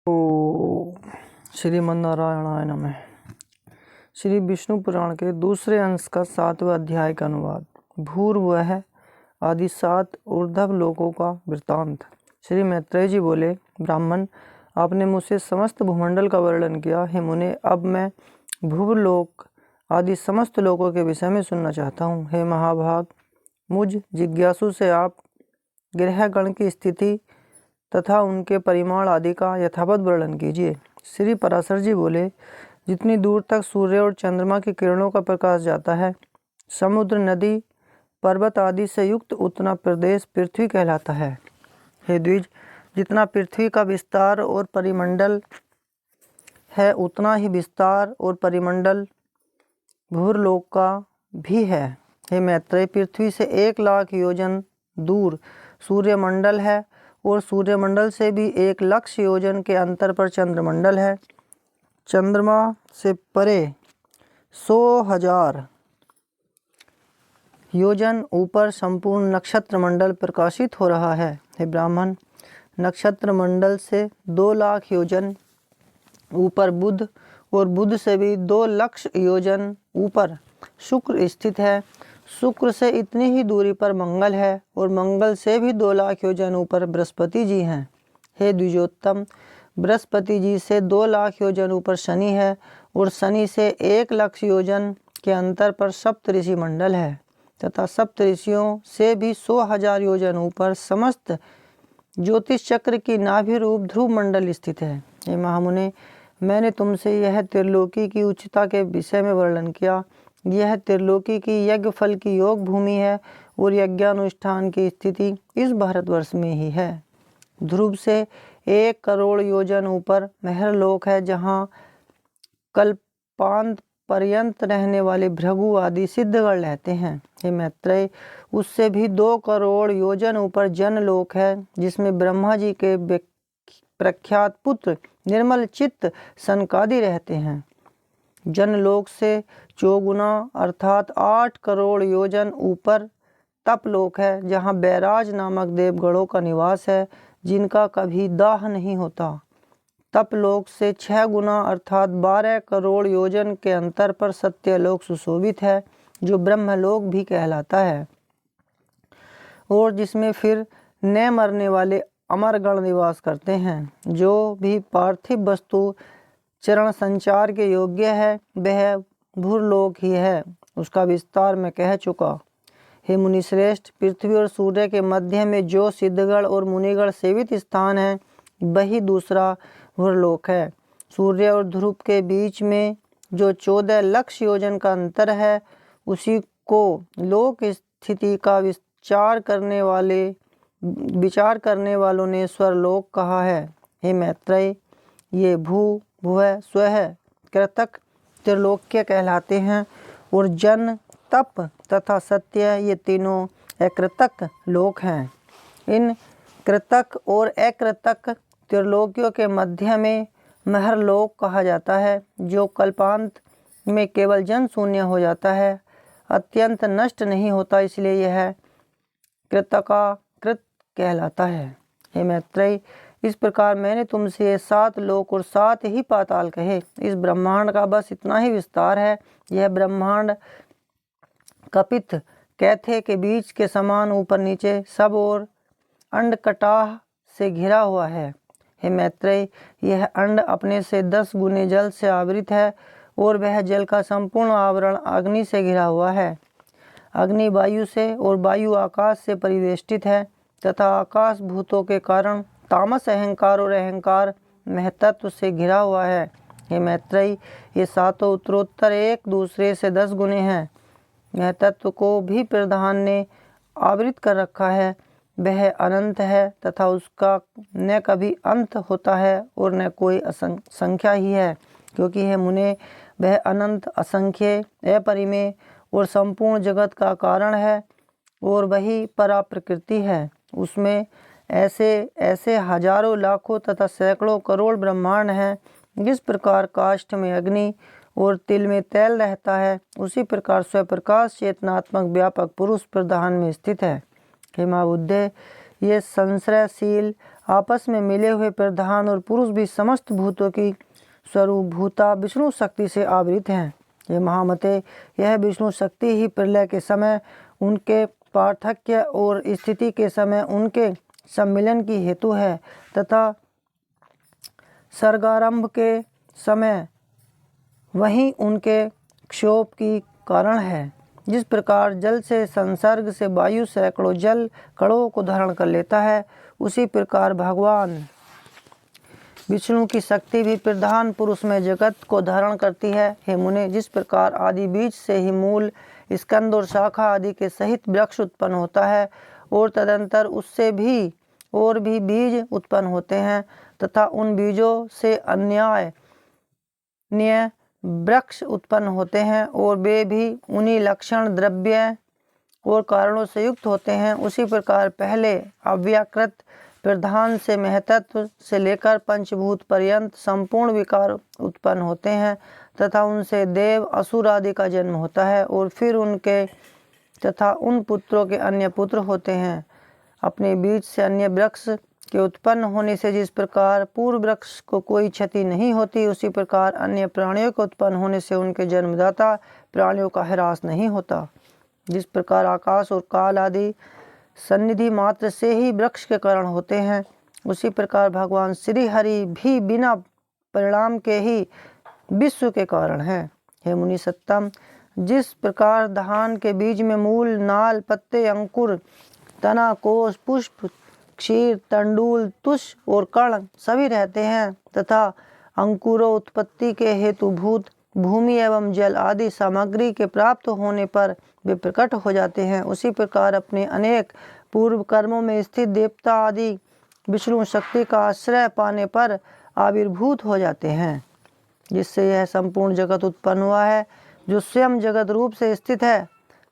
ओ श्रीमन्नारायणाय नमः। श्री विष्णु पुराण के दूसरे अंश का 7वां अध्याय का अनुवाद। भूर्भुवः आदि 7 ऊर्ध्व लोकों का वृत्तांत। श्री मैत्रेय जी बोले, ब्राह्मण, आपने मुझसे समस्त भूमंडल का वर्णन किया। हे मुने, अब मैं भूवलोक आदि समस्त लोकों के विषय में सुनना चाहता हूँ। हे महाभाग, मुझ जिज्ञासु से आप ग्रहगण की स्थिति तथा उनके परिमाण आदि का यथावत वर्णन कीजिए। श्री पराशर जी बोले, जितनी दूर तक सूर्य और चंद्रमा की किरणों का प्रकाश जाता है, समुद्र, नदी, पर्वत आदि से युक्त उतना प्रदेश पृथ्वी कहलाता है। हे द्विज, जितना पृथ्वी का विस्तार और परिमंडल है, उतना ही विस्तार और परिमंडल भूरलोक का भी है। हे मैत्रेय, पृथ्वी से 1,00,000 योजन दूर सूर्यमंडल है और सूर्यमंडल से भी 1,00,000 योजन के अंतर पर चंद्रमंडल है। चंद्रमा से परे 100,000 योजन ऊपर संपूर्ण नक्षत्र मंडल प्रकाशित हो रहा है। हे ब्राह्मण, नक्षत्र मंडल से 2,00,000 योजन ऊपर बुध और बुध से भी 2,00,000 योजन ऊपर शुक्र स्थित है। शुक्र से इतनी ही दूरी पर मंगल है और मंगल से भी 2,00,000 योजन ऊपर बृहस्पति जी हैं। हे द्विजोत्तम, बृहस्पति जी से 2,00,000 योजन ऊपर शनि है और शनि से 1,00,000 योजन के अंतर पर सप्तऋषि मंडल है तथा सप्तऋषियों से भी 100,000 योजन ऊपर समस्त ज्योतिष चक्र की नाभि रूप ध्रुव मंडल स्थित है। हे महामुने, मैंने तुमसे यह त्रिलोकी की उच्चता के विषय में वर्णन किया। यह त्रिलोकी की यज्ञ फल की योग भूमि है और यज्ञानुष्ठान की स्थिति इस भारतवर्ष में ही है। ध्रुव से 1 करोड़ योजन ऊपर महरलोक है, जहाँ कल्पांत पर्यंत रहने वाले भृगु आदि सिद्धगण रहते हैं। हे मैत्रेय, उससे भी 2 करोड़ योजन ऊपर जनलोक है, जिसमें ब्रह्मा जी के प्रख्यात पुत्र निर्मल चित्त सनकादि रहते हैं। जनलोक से 4 गुना अर्थात 8 करोड़ योजन ऊपर तपलोक है, जहाँ बैराज नामक देवगणों का निवास है, जिनका कभी दाह नहीं होता। तपलोक से 6 गुना अर्थात 12 करोड़ योजन के अंतर पर सत्यलोक सुशोभित है, जो ब्रह्मलोक भी कहलाता है और जिसमें फिर न मरने वाले अमरगण निवास करते हैं। जो भी पार्थिव वस्तु चरण संचार के योग्य है, वह भूरलोक ही है। उसका विस्तार मैं कह चुका। हे मुनिश्रेष्ठ, पृथ्वी और सूर्य के मध्य में जो सिद्धगण और मुनिगण सेवित स्थान है, वही दूसरा भूरलोक है। सूर्य और ध्रुव के बीच में जो 14,00,000 योजन का अंतर है, उसी को लोक स्थिति का विचार करने वालों ने स्वरलोक कहा है। हे मैत्रेय, ये भू, भुवः, स्वः, कृतक त्रिलोक्य कहलाते हैं और जन, तप तथा सत्य ये तीनों अकृतक लोक हैं। इन कृतक और अकृतक त्रिलोकियों के मध्य में महरलोक कहा जाता है, जो कल्पांत में केवल जन शून्य हो जाता है, अत्यंत नष्ट नहीं होता, इसलिए यह कृतकाकृत कहलाता है। हे मैत्रेय, इस प्रकार मैंने तुमसे ये 7 लोक और 7 ही पाताल कहे। इस ब्रह्मांड का बस इतना ही विस्तार है। यह ब्रह्मांड कपित कैथे के बीच के समान ऊपर नीचे सब और अंडकटाह से घिरा हुआ है। हे मैत्रेय, यह अंड अपने से 10 गुने जल से आवृत है और वह जल का संपूर्ण आवरण अग्नि से घिरा हुआ है। अग्नि वायु से और वायु आकाश से परिवेष्टित है तथा आकाश भूतों के कारण तामस अहंकार और अहंकार महतत्व से घिरा हुआ है। हे मैत्रेय, ये 7 उत्तरोत्तर एक दूसरे से 10 गुने हैं। महतत्व को भी प्रधान ने आवृत कर रखा है। वह अनंत है तथा उसका न कभी अंत होता है और न कोई संख्या ही है, क्योंकि हे मुने, वह अनंत, असंख्य, अपरिमेय और संपूर्ण जगत का कारण है और वही परा प्रकृति है। उसमें ऐसे हजारों, लाखों तथा सैकड़ों करोड़ ब्रह्मांड हैं। जिस प्रकार काष्ठ में अग्नि और तिल में तैल रहता है, उसी प्रकार स्वप्रकाश चेतनात्मक व्यापक पुरुष प्रधान में स्थित है। हे महाबुद्धे, ये संश्रयशील आपस में मिले हुए प्रधान और पुरुष भी समस्त भूतों की स्वरूप भूता विष्णु शक्ति से आवृत हैं। ये महामते, यह विष्णु शक्ति ही प्रलय के समय उनके पार्थक्य और स्थिति के समय उनके सम्मिलन की हेतु है तथा सर्गारंभ के समय वहीं उनके क्षोभ की कारण है। जिस प्रकार जल से संसर्ग से वायु सैकड़ों जल कणों को धारण कर लेता है, उसी प्रकार भगवान विष्णु की शक्ति भी प्रधान पुरुष में जगत को धारण करती है। हे मुने, जिस प्रकार आदि बीज से ही मूल, स्कंद और शाखा आदि के सहित वृक्ष उत्पन्न होता है और तदंतर उससे भी और भी बीज उत्पन्न होते हैं तथा उन बीजों से अन्य वृक्ष उत्पन्न होते हैं और वे भी उन्हीं लक्षण, द्रव्य और कारणों से युक्त होते हैं, उसी प्रकार पहले अव्याकृत प्रधान से महतत्व से लेकर पंचभूत पर्यंत संपूर्ण विकार उत्पन्न होते हैं तथा उनसे देव असुर आदि का जन्म होता है और फिर उनके तथा उन पुत्रों के अन्य पुत्र होते हैं। अपने बीज से अन्य वृक्ष के उत्पन्न होने से जिस प्रकार पूर्व वृक्ष को कोई क्षति नहीं होती, उसी प्रकार अन्य प्राणियों के उत्पन्न होने से उनके जन्मदाता प्राणियों का ह्रास नहीं होता। जिस प्रकार आकाश और काल आदि सन्निधि मात्र से ही वृक्ष के कारण होते हैं, उसी प्रकार भगवान श्री हरि भी बिना परिणाम के ही विश्व के कारण हैं। हे मुनि सत्तम, जिस प्रकार धान के बीज में मूल, नाल, पत्ते, अंकुर, तना, कोष, पुष्प, क्षीर, तंडुल, तुष और कण सभी रहते हैं तथा अंकुरों उत्पत्ति के हेतुभूत भूमि एवं जल आदि सामग्री के प्राप्त होने पर वे प्रकट हो जाते हैं, उसी प्रकार अपने अनेक पूर्व कर्मों में स्थित देवता आदि विष्णु शक्ति का आश्रय पाने पर आविर्भूत हो जाते हैं, जिससे यह संपूर्ण जगत उत्पन्न हुआ है, जो स्वयं जगत रूप से स्थित है,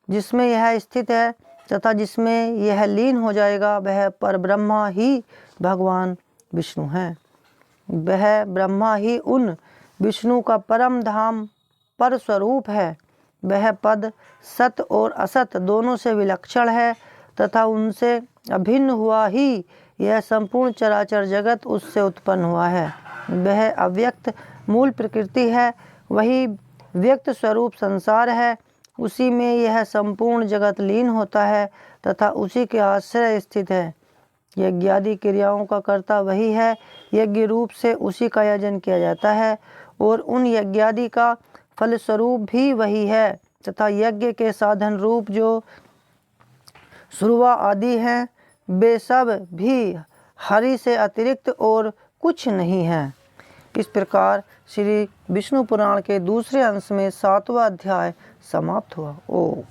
जिसमें यह स्थित है तथा जिसमें यह लीन हो जाएगा, वह परब्रह्मा ही भगवान विष्णु हैं। वह ब्रह्मा ही उन विष्णु का परम धाम पर स्वरूप है। वह पद सत और असत दोनों से विलक्षण है तथा उनसे अभिन्न हुआ ही यह संपूर्ण चराचर जगत उससे उत्पन्न हुआ है। वह अव्यक्त मूल प्रकृति है, वही व्यक्त स्वरूप संसार है, उसी में यह संपूर्ण जगत लीन होता है तथा उसी के आश्रय स्थित है। यज्ञादि क्रियाओं का कर्ता वही है, यज्ञ रूप से उसी का यजन किया जाता है और उन यज्ञादि का फलस्वरूप भी वही है तथा यज्ञ के साधन रूप जो सुरवा आदि हैं, वे सब भी हरि से अतिरिक्त और कुछ नहीं है। इस प्रकार श्री विष्णु पुराण के दूसरे अंश में 7वां अध्याय समाप्त हुआ। ओ